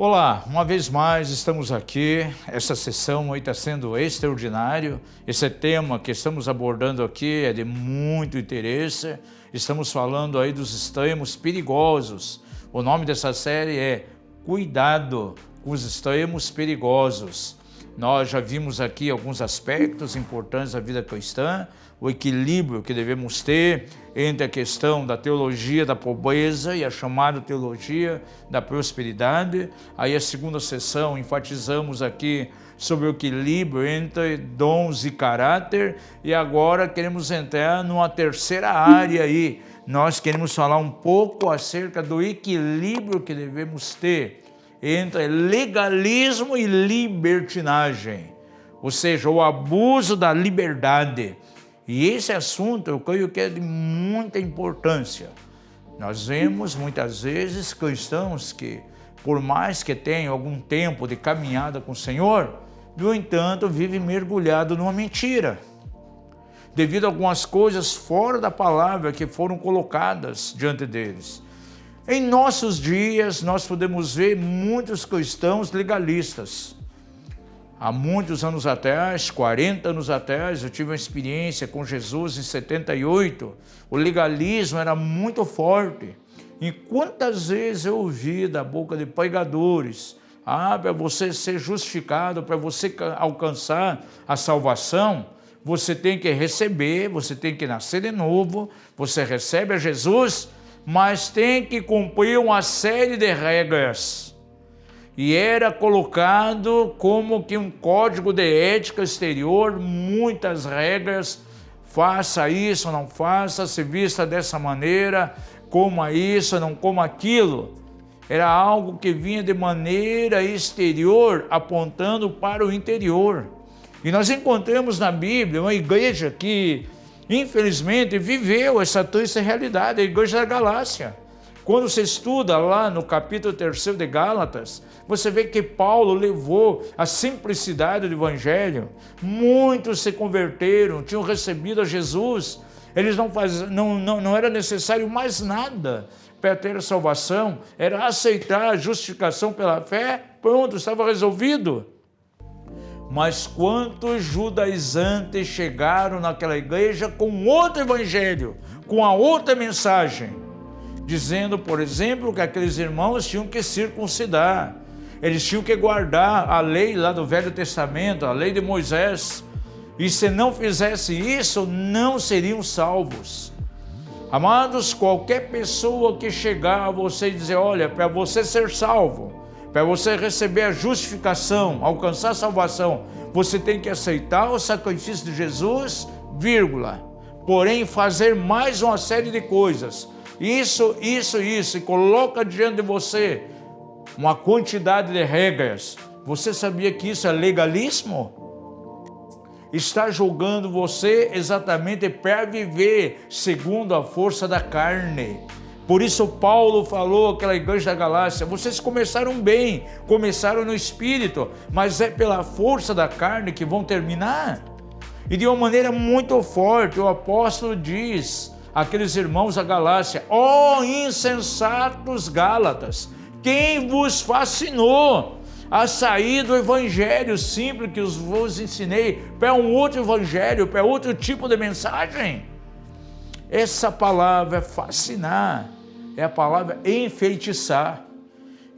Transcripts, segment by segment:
Olá, uma vez mais estamos aqui. Essa sessão aí está sendo extraordinário. Esse tema que estamos abordando aqui é de muito interesse. Estamos falando aí dos extremos perigosos. O nome dessa série é Cuidado com os extremos perigosos. Nós já vimos aqui alguns aspectos importantes da vida cristã, o equilíbrio que devemos ter entre a questão da teologia da pobreza e a chamada teologia da prosperidade. Aí a segunda sessão enfatizamos aqui sobre o equilíbrio entre dons e caráter, e agora queremos entrar numa terceira área aí. Nós queremos falar um pouco acerca do equilíbrio que devemos ter entre legalismo e libertinagem, ou seja, o abuso da liberdade. E esse assunto eu creio que é de muita importância. Nós vemos muitas vezes cristãos que, por mais que tenham algum tempo de caminhada com o Senhor, no entanto, vivem mergulhado numa mentira, devido a algumas coisas fora da palavra que foram colocadas diante deles. Em nossos dias, nós podemos ver muitos cristãos legalistas. Há muitos anos atrás, 40 anos atrás, eu tive uma experiência com Jesus em 78. O legalismo era muito forte. E quantas vezes eu ouvi da boca de pregadores, para você ser justificado, para você alcançar a salvação, você tem que receber, você tem que nascer de novo, você recebe a Jesus, mas tem que cumprir uma série de regras. E era colocado como que um código de ética exterior, muitas regras, faça isso, não faça, se vista dessa maneira, coma isso, não coma aquilo. Era algo que vinha de maneira exterior, apontando para o interior. E nós encontramos na Bíblia uma igreja que, infelizmente, viveu essa triste realidade, a igreja da Galácia. Quando você estuda lá no capítulo 3 de Gálatas, você vê que Paulo levou a simplicidade do evangelho. Muitos se converteram, tinham recebido a Jesus. Eles não era necessário mais nada para ter a salvação, era aceitar a justificação pela fé, pronto, estava resolvido. Mas quantos judaizantes chegaram naquela igreja com outro evangelho, com a outra mensagem, dizendo, por exemplo, que aqueles irmãos tinham que circuncidar, eles tinham que guardar a lei lá do Velho Testamento, a lei de Moisés, e se não fizesse isso, não seriam salvos. Amados, qualquer pessoa que chegar a você e dizer, olha, para você ser salvo, para você receber a justificação, alcançar a salvação, você tem que aceitar o sacrifício de Jesus, vírgula, porém fazer mais uma série de coisas, isso, e coloca diante de você uma quantidade de regras. Você sabia que isso é legalismo? Está julgando você exatamente para viver segundo a força da carne. Por isso Paulo falou àquela igreja da Galácia, vocês começaram bem, começaram no Espírito, mas é pela força da carne que vão terminar. E de uma maneira muito forte, o apóstolo diz àqueles irmãos da Galácia, ó insensatos Gálatas, quem vos fascinou a sair do evangelho simples que vos ensinei para um outro evangelho, para outro tipo de mensagem? Essa palavra fascinar é a palavra enfeitiçar.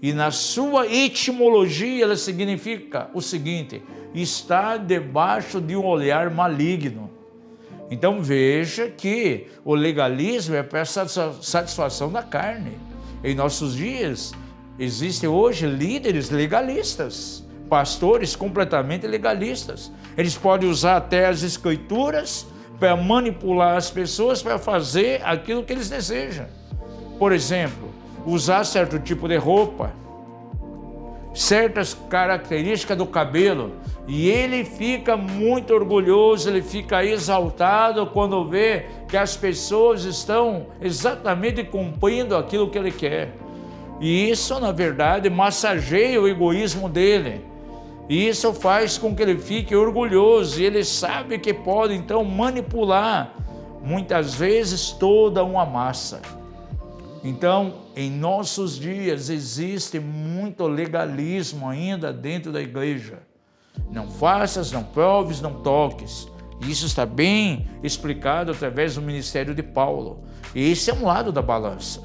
E na sua etimologia ela significa o seguinte, estar debaixo de um olhar maligno. Então veja que o legalismo é para a satisfação da carne. Em nossos dias existem hoje líderes legalistas, pastores completamente legalistas. Eles podem usar até as escrituras para manipular as pessoas para fazer aquilo que eles desejam. Por exemplo, usar certo tipo de roupa, certas características do cabelo, e ele fica muito orgulhoso, ele fica exaltado quando vê que as pessoas estão exatamente cumprindo aquilo que ele quer. E isso, na verdade, massageia o egoísmo dele. E isso faz com que ele fique orgulhoso, e ele sabe que pode então manipular, muitas vezes, toda uma massa. Então, em nossos dias existe muito legalismo ainda dentro da igreja. Não faças, não proves, não toques. Isso está bem explicado através do ministério de Paulo. Esse é um lado da balança.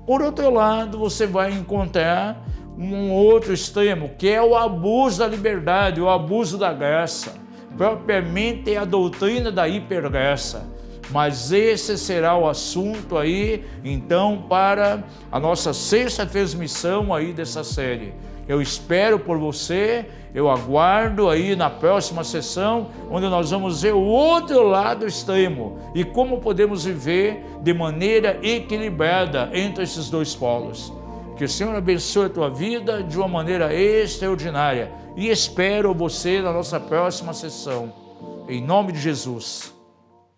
Por outro lado, você vai encontrar um outro extremo, que é o abuso da liberdade, o abuso da graça. Propriamente a doutrina da hipergraça. Mas esse será o assunto aí, então, para a nossa sexta transmissão aí dessa série. Eu espero por você, eu aguardo aí na próxima sessão, onde nós vamos ver o outro lado extremo e como podemos viver de maneira equilibrada entre esses dois polos. Que o Senhor abençoe a tua vida de uma maneira extraordinária e espero você na nossa próxima sessão. Em nome de Jesus.